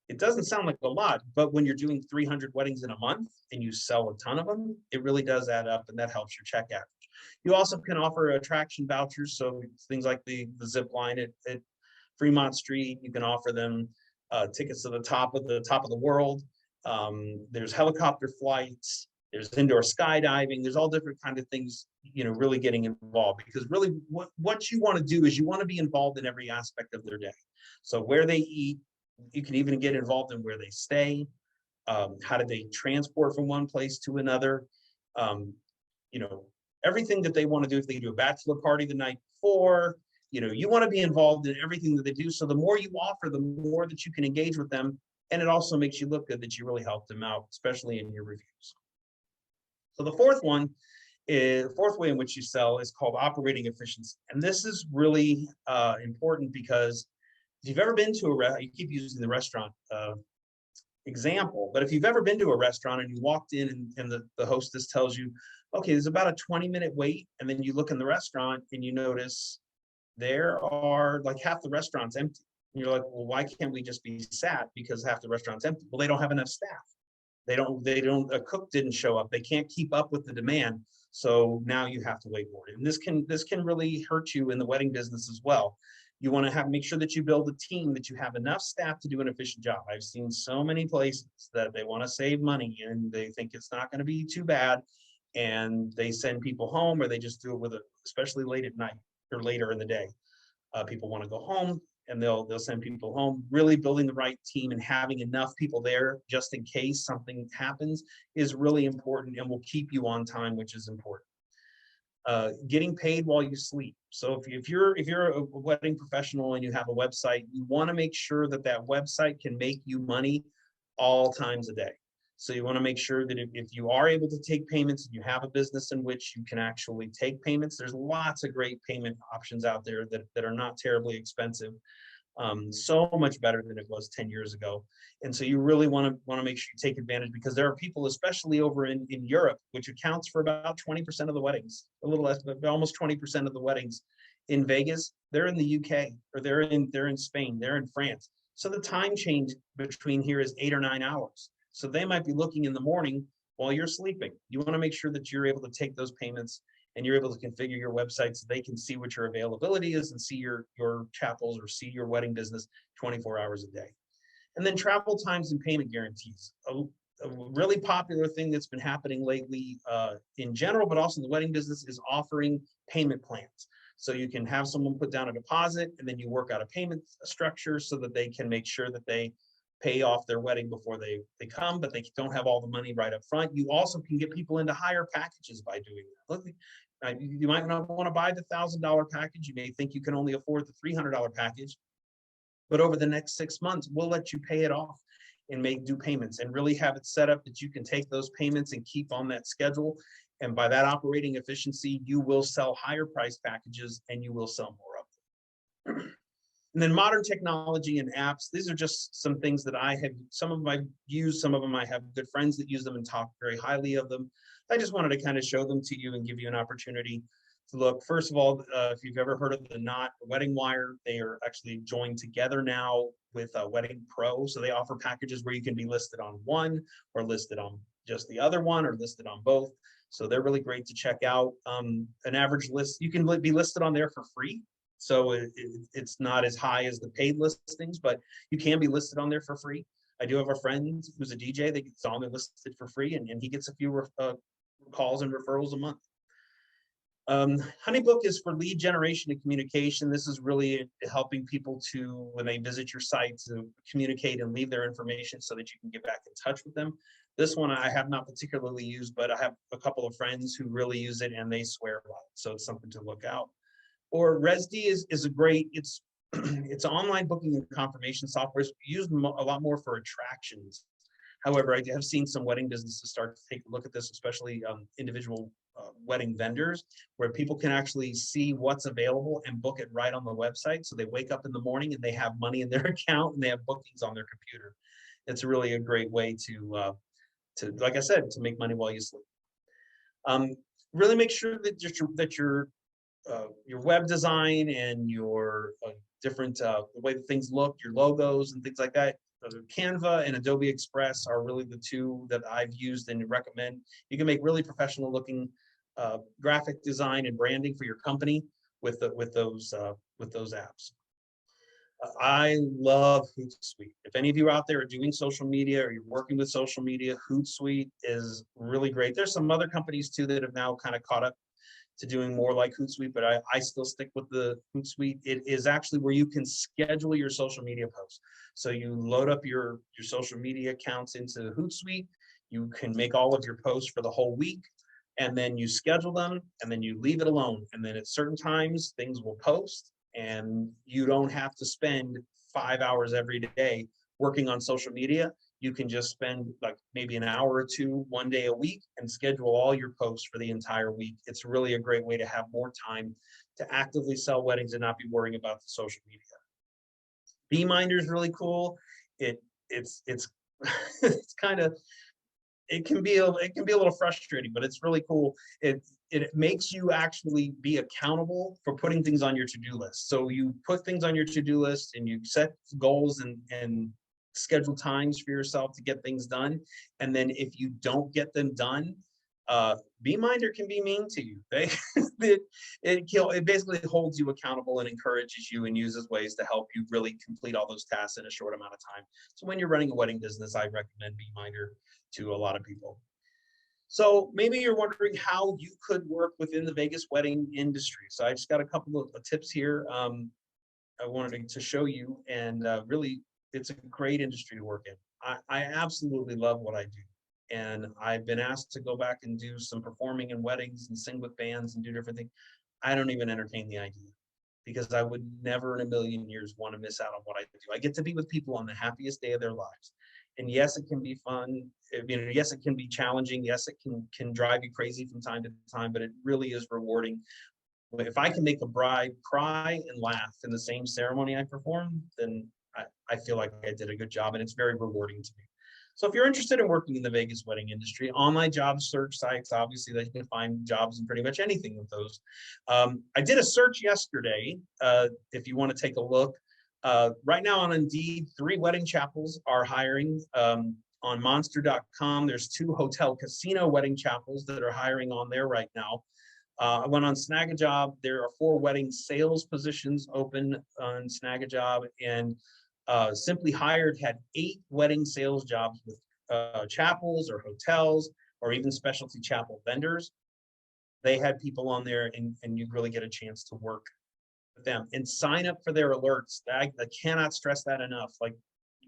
It doesn't sound like a lot, but when you're doing 300 weddings in a month and you sell a ton of them, it really does add up, and that helps your check average. You also can offer attraction vouchers. So things like the zip line at Fremont Street, you can offer them tickets to the top of the world. There's helicopter flights, there's indoor skydiving, there's all different kind of things, really getting involved, because really what you want to do is you want to be involved in every aspect of their day. So where they eat, you can even get involved in where they stay. How do they transport from one place to another? Everything that they want to do. If they do a bachelor party the night before, you want to be involved in everything that they do. So the more you offer, the more that you can engage with them. And it also makes you look good that you really helped them out, especially in your reviews. So the fourth way in which you sell is called operating efficiency. And this is really important, because if you've ever been to you keep using the restaurant example, but if you've ever been to a restaurant and you walked in and the hostess tells you, okay, there's about a 20-minute wait, and then you look in the restaurant and you notice there are like half the restaurant's empty. And you're like, well, why can't we just be sat? Because half the restaurant's empty. Well, they don't have enough staff. A cook didn't show up. They can't keep up with the demand. So now you have to wait more. And this can really hurt you in the wedding business as well. You want to make sure that you build a team, that you have enough staff to do an efficient job. I've seen so many places that they want to save money and they think it's not going to be too bad, and they send people home, or they just do it especially late at night or later in the day. People want to go home, and they'll send people home. Really building the right team and having enough people there just in case something happens is really important, and will keep you on time, which is important. Getting paid while you sleep. So if you're a wedding professional and you have a website, you want to make sure that website can make you money all times a day. So you want to make sure that if you are able to take payments and you have a business in which you can actually take payments, there's lots of great payment options out there that are not terribly expensive. So much better than it was 10 years ago. And so you really want to make sure you take advantage, because there are people, especially over in Europe, which accounts for about 20% of the weddings, a little less, but almost 20% of the weddings in Vegas. They're in the UK, or they're in Spain, they're in France. So the time change between here is 8 or 9 hours. So they might be looking in the morning while you're sleeping. You want to make sure that you're able to take those payments, and you're able to configure your website so they can see what your availability is and see your chapels or see your wedding business 24 hours a day. And then travel times and payment guarantees. A really popular thing that's been happening lately in general, but also in the wedding business, is offering payment plans. So you can have someone put down a deposit, and then you work out a payment structure so that they can make sure that they pay off their wedding before they come, but they don't have all the money right up front. You also can get people into higher packages by doing that. Look, you might not want to buy the $1,000 package. You may think you can only afford the $300 package, but over the next 6 months, we'll let you pay it off and do payments, and really have it set up that you can take those payments and keep on that schedule. And by that operating efficiency, you will sell higher price packages, and you will sell more of them. And then modern technology and apps. These are just some things that some of them I've used, some of them I have good friends that use them and talk very highly of them. I just wanted to kind of show them to you and give you an opportunity to look. First of all, if you've ever heard of the Knot Wedding Wire, they are actually joined together now with Wedding Pro. So they offer packages where you can be listed on one, or listed on just the other one, or listed on both. So they're really great to check out. An average list, you can be listed on there for free. So it's not as high as the paid listings, but you can be listed on there for free. I do have a friend who's a DJ that gets on there listed for free, and he gets a few calls and referrals a month. Honeybook is for lead generation and communication. This is really helping people to, when they visit your site, to communicate and leave their information so that you can get back in touch with them. This one I have not particularly used, but I have a couple of friends who really use it and they swear by it. So it's something to look out. Or Resd is a great, it's online booking and confirmation software. It's used a lot more for attractions. However, I have seen some wedding businesses start to take a look at this, especially individual wedding vendors, where people can actually see what's available and book it right on the website. So they wake up in the morning and they have money in their account and they have bookings on their computer. It's really a great way to like I said, to make money while you sleep. Really make sure that your web design and your different the way that things look, your logos and things like that. Canva and Adobe Express are really the two that I've used and recommend. You can make really professional looking graphic design and branding for your company with those apps. I love Hootsuite. If any of you out there are doing social media or you're working with social media, Hootsuite is really great. There's some other companies too that have now kind of caught up to doing more like Hootsuite, but I still stick with the Hootsuite. It is actually where you can schedule your social media posts. So you load up your social media accounts into Hootsuite. You can make all of your posts for the whole week, and then you schedule them, and then you leave it alone. And then at certain times, things will post, and you don't have to spend 5 hours every day working on social media. You can just spend like maybe an hour or two, one day a week, and schedule all your posts for the entire week. It's really a great way to have more time to actively sell weddings and not be worrying about the social media. Beeminder is really cool. It's it's kind of, it can be a little frustrating, but it's really cool. It makes you actually be accountable for putting things on your to-do list. So you put things on your to-do list and you set goals and schedule times for yourself to get things done. And then if you don't get them done, Beeminder can be mean to you. It basically holds you accountable and encourages you and uses ways to help you really complete all those tasks in a short amount of time. So when you're running a wedding business, I recommend Beeminder to a lot of people. So maybe you're wondering how you could work within the Vegas wedding industry. So I just got a couple of tips here I wanted to show you, and really, it's a great industry to work in. I absolutely love what I do. And I've been asked to go back and do some performing in weddings and sing with bands and do different things. I don't even entertain the idea because I would never in a million years want to miss out on what I do. I get to be with people on the happiest day of their lives. And yes, it can be fun. Yes, it can be challenging. Yes, it can drive you crazy from time to time, but it really is rewarding. If I can make a bride cry and laugh in the same ceremony I perform, then I feel like I did a good job, and it's very rewarding to me. So if you're interested in working in the Vegas wedding industry, online job search sites, obviously that you can find jobs in pretty much anything with those. I did a search yesterday, if you want to take a look. Right now on Indeed, 3 wedding chapels are hiring. On monster.com, there's 2 hotel casino wedding chapels that are hiring on there right now. I went on Snagajob. There are 4 wedding sales positions open on Snagajob, and Simply Hired had 8 wedding sales jobs with chapels or hotels or even specialty chapel vendors. They had people on there, and you really get a chance to work with them and sign up for their alerts. I cannot stress that enough. Like,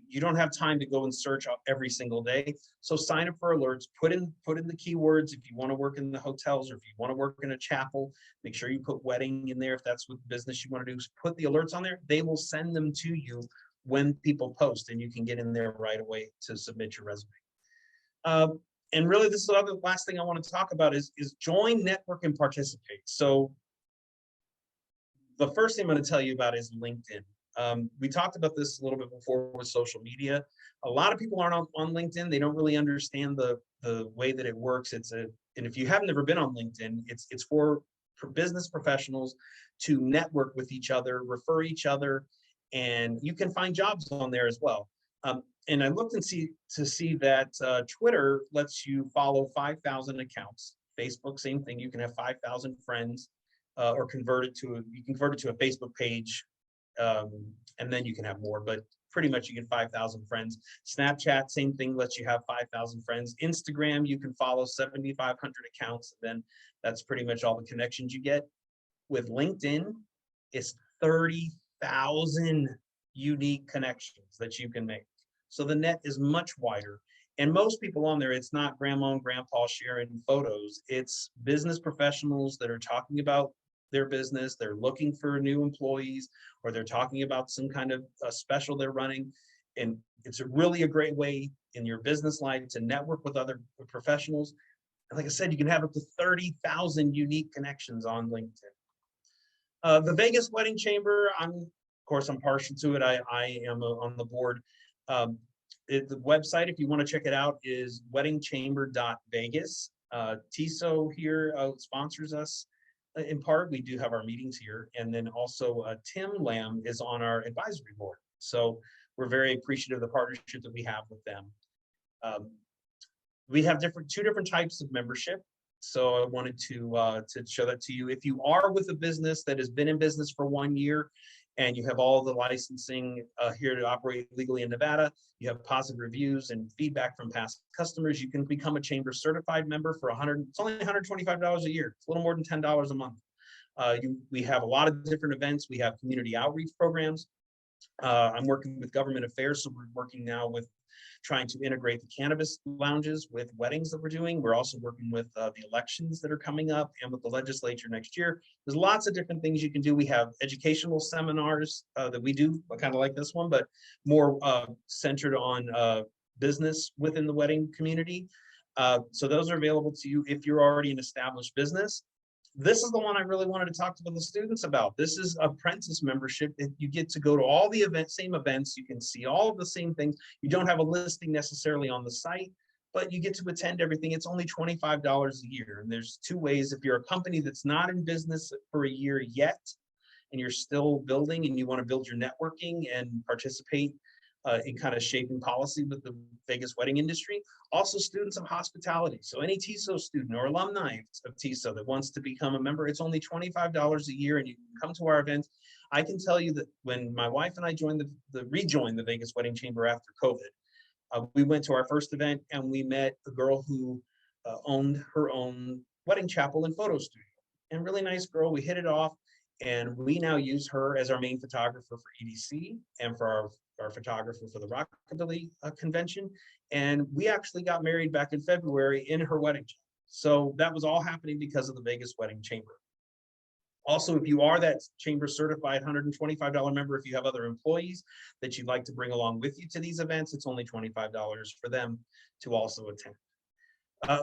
you don't have time to go and search every single day. So sign up for alerts, put in the keywords. If you want to work in the hotels or if you want to work in a chapel, make sure you put wedding in there. If that's what business you want to do, put the alerts on there. They will send them to you when people post, and you can get in there right away to submit your resume. And really, this is the last thing I want to talk about is join, network, and participate. So the first thing I'm going to tell you about is LinkedIn. We talked about this a little bit before with social media. A lot of people aren't on LinkedIn. They don't really understand the way that it works. And if you have never been on LinkedIn, it's for business professionals to network with each other, refer each other, and you can find jobs on there as well. And I looked and see that Twitter lets you follow 5,000 accounts. Facebook, same thing. You can have 5,000 friends. or convert it to you can convert it to a Facebook page, and then you can have more. But pretty much you get 5,000 friends. Snapchat, same thing, lets you have 5,000 friends. Instagram, you can follow 7,500 accounts. And then that's pretty much all the connections you get. With LinkedIn, it's 30,000 unique connections that you can make. So the net is much wider. And most people on there, it's not grandma and grandpa sharing photos. It's business professionals that are talking about their business. They're looking for new employees, or they're talking about some kind of special they're running. And it's really a great way in your business life to network with other professionals. And like I said, you can have up to 30,000 unique connections on LinkedIn. The Vegas Wedding Chamber, of course, I'm partial to it. I am on the board. The website, if you want to check it out, is weddingchamber.vegas. TISO here sponsors us. In part, we do have our meetings here, and then also Tim Lamb is on our advisory board. So we're very appreciative of the partnership that we have with them. We have two different types of membership. So I wanted to show that to you. If you are with a business that has been in business for 1 year and you have all the licensing here to operate legally in Nevada, you have positive reviews and feedback from past customers, you can become a chamber certified member for it's only $125 a year. It's a little more than $10 a month. We have a lot of different events. We have community outreach programs. I'm working with government affairs, so we're working now with trying to integrate the cannabis lounges with weddings that we're doing. We're also working with the elections that are coming up and with the legislature next year. There's lots of different things you can do. We have educational seminars that we do, kind of like this one, but more centered on business within the wedding community. So those are available to you if you're already an established business. This is the one I really wanted to talk to the students about. This is apprentice membership. You get to go to all the same events. You can see all of the same things. You don't have a listing necessarily on the site, but you get to attend everything. It's only $25 a year. And there's two ways. If you're a company that's not in business for a year yet, and you're still building and you want to build your networking and participate in kind of shaping policy with the Vegas wedding industry. Also students of hospitality. So any TISO student or alumni of TISO that wants to become a member, it's only $25 a year and you can come to our events. I can tell you that when my wife and I rejoined the Vegas Wedding Chamber after COVID, we went to our first event and we met a girl who owned her own wedding chapel and photo studio. And really nice girl, we hit it off. And we now use her as our main photographer for EDC and for our photographer for the Rockabilly convention. And we actually got married back in February in her wedding chapel. So that was all happening because of the Vegas Wedding Chamber. Also, if you are that chamber certified $125 member, if you have other employees that you'd like to bring along with you to these events, it's only $25 for them to also attend.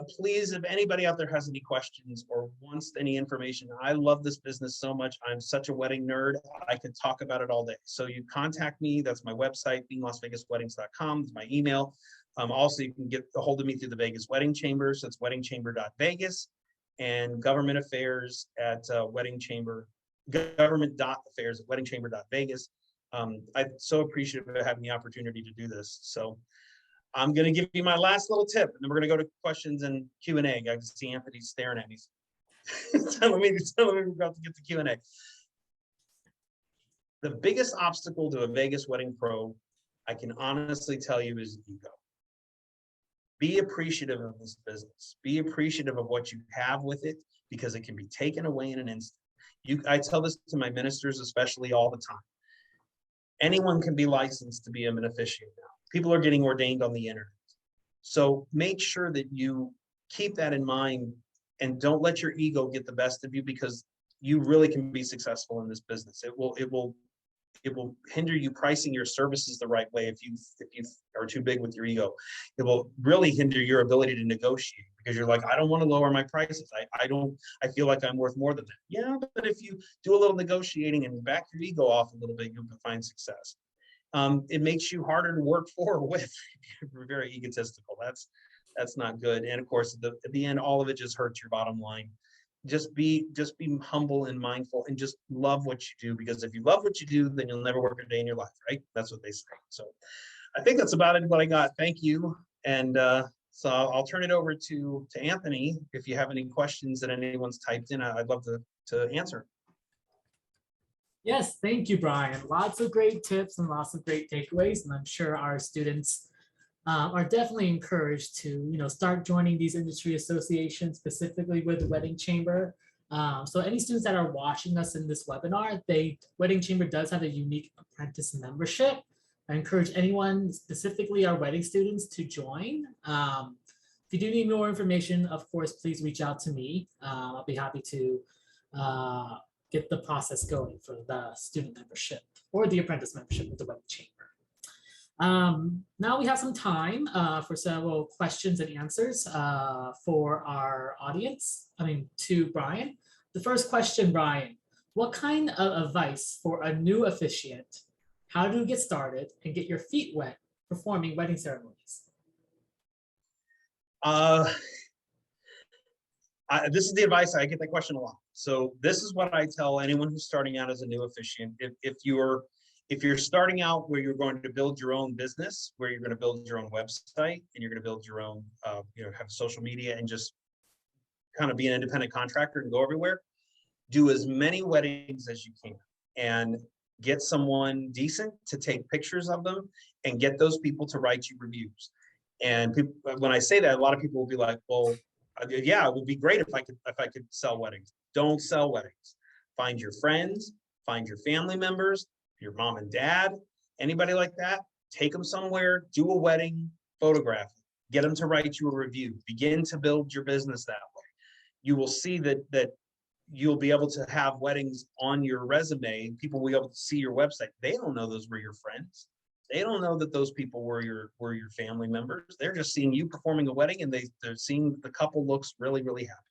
Please, if anybody out there has any questions or wants any information, I love this business so much. I'm such a wedding nerd. I could talk about it all day. So you contact me. That's my website, beinglasvegasweddings.com. That's my email. Also, you can get a hold of me through the Vegas Wedding Chamber. So it's weddingchamber.vegas and government affairs at government.affairs at weddingchamber.vegas. I'm so appreciative of having the opportunity to do this. So I'm going to give you my last little tip, and then we're going to go to questions and Q&A. I can see Anthony staring at me. telling me we're about to get to Q&A. The biggest obstacle to a Vegas wedding pro, I can honestly tell you, is ego. Be appreciative of this business. Be appreciative of what you have with it, because it can be taken away in an instant. I tell this to my ministers, especially, all the time. Anyone can be licensed to be a beneficiary now. People are getting ordained on the internet. So make sure that you keep that in mind and don't let your ego get the best of you, because you really can be successful in this business. It will hinder you pricing your services the right way if you are too big with your ego. It will really hinder your ability to negotiate, because you're like, I don't want to lower my prices. I feel like I'm worth more than that. Yeah, but if you do a little negotiating and back your ego off a little bit, you'll find success. It makes you harder to work for or with. You're very egotistical. That's not good. And of course, at the end, all of it just hurts your bottom line. Just be humble and mindful, and just love what you do, because if you love what you do, then you'll never work a day in your life, right? That's what they say. So I think that's about it, what I got. Thank you. And so I'll turn it over to Anthony. If you have any questions that anyone's typed in, I'd love to to answer. Yes, thank you, Brian. Lots of great tips and lots of great takeaways, and I'm sure our students are definitely encouraged to start joining these industry associations, specifically with the Wedding Chamber. So any students that are watching us in this webinar, Wedding Chamber does have a unique apprentice membership. I encourage anyone, specifically our wedding students, to join. If you do need more information, of course, please reach out to me. I'll be happy to get the process going for the student membership or the apprentice membership with the Wedding Chamber. Now we have some time for several questions and answers for our audience, to Brian. The first question, Brian, what kind of advice for a new officiant? How to get started and get your feet wet performing wedding ceremonies? This is the advice. I get that question a lot. So this is what I tell anyone who's starting out as a new officiant. If you're starting out where you're going to build your own business, where you're going to build your own website and you're going to build your own, have social media and just kind of be an independent contractor and go everywhere, do as many weddings as you can and get someone decent to take pictures of them and get those people to write you reviews. And people, when I say that, a lot of people will be like, well, yeah, it would be great if I could sell weddings. Don't sell weddings. Find your friends, find your family members, your mom and dad, anybody like that, take them somewhere, do a wedding, photograph it, get them to write you a review, begin to build your business that way. You will see that you'll be able to have weddings on your resume. People will be able to see your website. They don't know those were your friends. They don't know that those people were your family members. They're just seeing you performing a wedding and they're seeing the couple looks really, really happy.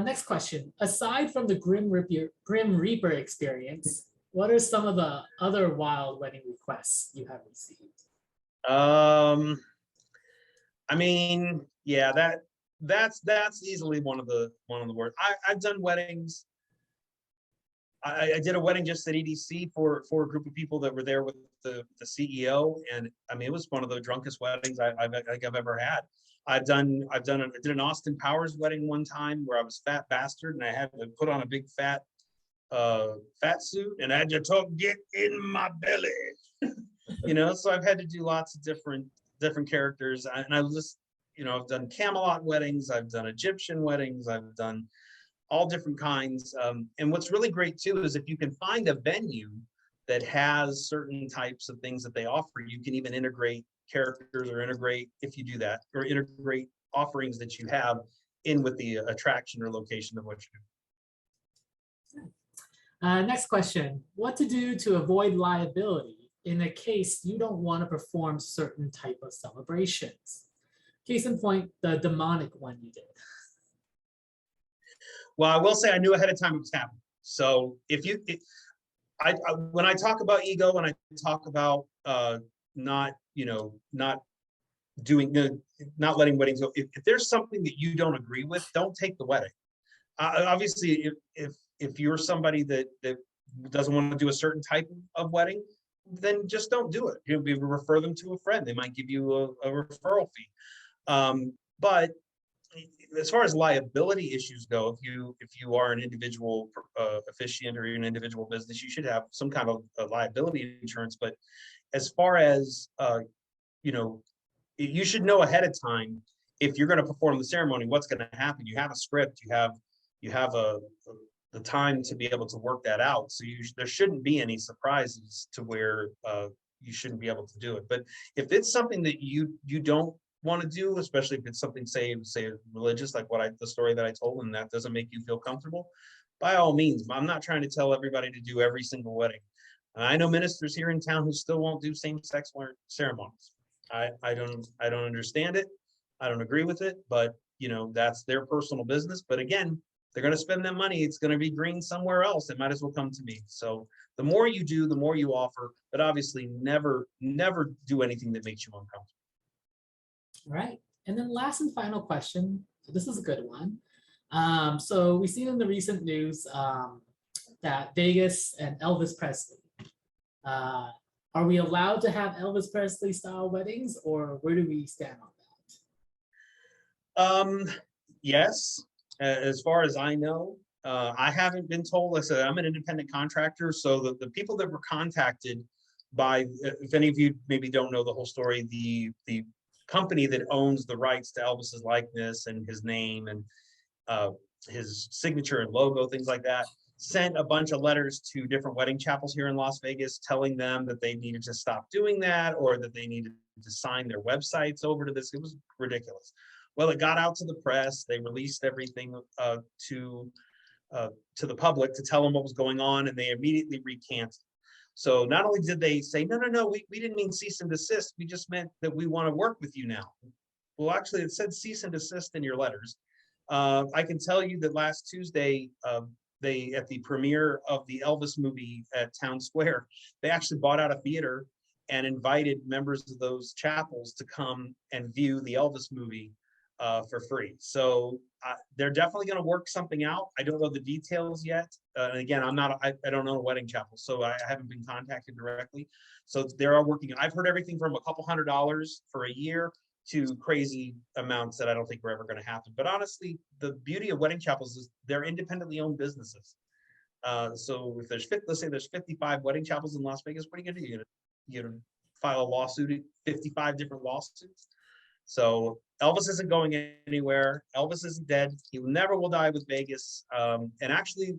Next question. Aside from the Grim Reaper experience, what are some of the other wild wedding requests you have received? Yeah, that's easily one of the worst. I've done weddings. I did a wedding just at EDC for a group of people that were there with the CEO, and it was one of the drunkest weddings I've ever had. I did an Austin Powers wedding one time where I was fat bastard and I had to put on a big fat suit and I had to talk get in my belly. So I've had to do lots of different characters, and I was just I've done Camelot weddings, I've done Egyptian weddings, I've done all different kinds. And what's really great too is if you can find a venue that has certain types of things that they offer, you can even integrate characters or integrate offerings that you have in with the attraction or location of what you do. Next question. What to do to avoid liability in a case you don't want to perform certain type of celebrations? Case in point, the demonic one you did. Well, I will say I knew ahead of time it was happening. So when I talk about ego, when I talk about not letting weddings go, if there's something that you don't agree with, don't take the wedding. Obviously, if you're somebody that doesn't want to do a certain type of wedding, then just don't do it. You refer them to a friend. They might give you a referral fee. But as far as liability issues go, if you are an individual officiant or you're an individual business, you should have some kind of liability insurance. But as far as you should know ahead of time if you're going to perform the ceremony, what's going to happen. You have a script. You have the time to be able to work that out. So there shouldn't be any surprises to where you shouldn't be able to do it. But if it's something that you don't want to do, especially if it's something say religious, like the story that I told, and that doesn't make you feel comfortable, by all means. I'm not trying to tell everybody to do every single wedding. I know ministers here in town who still won't do same-sex ceremonies. I don't understand it. I don't agree with it, but that's their personal business. But again, they're going to spend that money. It's going to be green somewhere else. It might as well come to me. So the more you do, the more you offer, but obviously never do anything that makes you uncomfortable. All right. And then last and final question. So this is a good one. So we've seen in the recent news that Vegas and Elvis Presley. Are we allowed to have Elvis Presley style weddings, or where do we stand on that? Yes. As far as I know, I haven't been told. I said I'm an independent contractor, so the people that were contacted by, if any of you maybe don't know the whole story, the company that owns the rights to Elvis's likeness and his name and his signature and logo, things like that, sent a bunch of letters to different wedding chapels here in Las Vegas, telling them that they needed to stop doing that or that they needed to sign their websites over to this. It was ridiculous. Well, it got out to the press. They released everything to the public to tell them what was going on, and they immediately recanted. So not only did they say, no, we didn't mean cease and desist. We just meant that we want to work with you now. Well, actually, it said cease and desist in your letters. I can tell you that last Tuesday, they, at the premiere of the Elvis movie at Town Square, they actually bought out a theater and invited members of those chapels to come and view the Elvis movie for free. So they're definitely going to work something out. I don't know the details yet. And again, I don't know a wedding chapel, so I haven't been contacted directly. So they are working. I've heard everything from a couple $100s for a year to crazy amounts that I don't think are ever going to happen. But honestly, the beauty of wedding chapels is they're independently owned businesses. So if let's say there's 55 wedding chapels in Las Vegas, what are you going to do? You're going to file a lawsuit, 55 different lawsuits. So Elvis isn't going anywhere. Elvis isn't dead. He never will die with Vegas. And actually,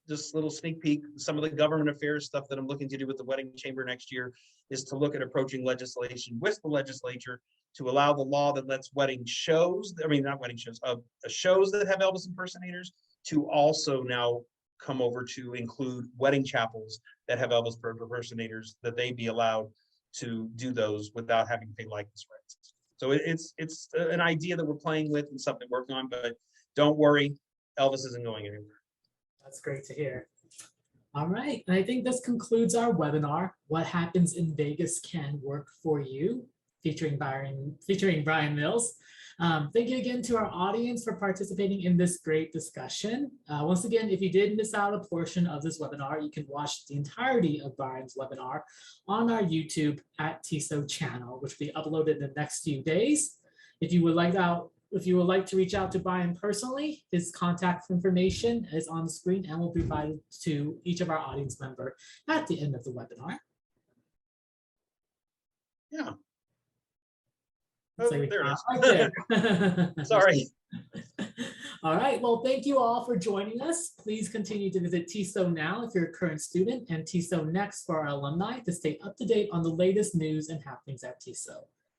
just a little sneak peek, some of the government affairs stuff that I'm looking to do with the wedding chamber next year is to look at approaching legislation with the legislature to allow the law that lets wedding shows, I mean, not wedding shows, shows that have Elvis impersonators to also now come over to include wedding chapels that have Elvis impersonators, that they be allowed to do those without having to pay likeness rights. So it's an idea that we're playing with and something we're working on, but don't worry, Elvis isn't going anywhere. That's great to hear. All right, and I think this concludes our webinar, What Happens in Vegas Can Work for You, featuring Brian Mills. Thank you again to our audience for participating in this great discussion. Once again, if you did miss out a portion of this webinar, you can watch the entirety of Brian's webinar on our YouTube at TISO channel, which will be uploaded in the next few days. If you would like to reach out to Brian personally, his contact information is on the screen and will be provided to each of our audience members at the end of the webinar. Yeah. Oh, there it is. Right there. Sorry. All right, well, thank you all for joining us. Please continue to visit TISO Now if you're a current student, and TISO Next for our alumni to stay up to date on the latest news and happenings at TISO.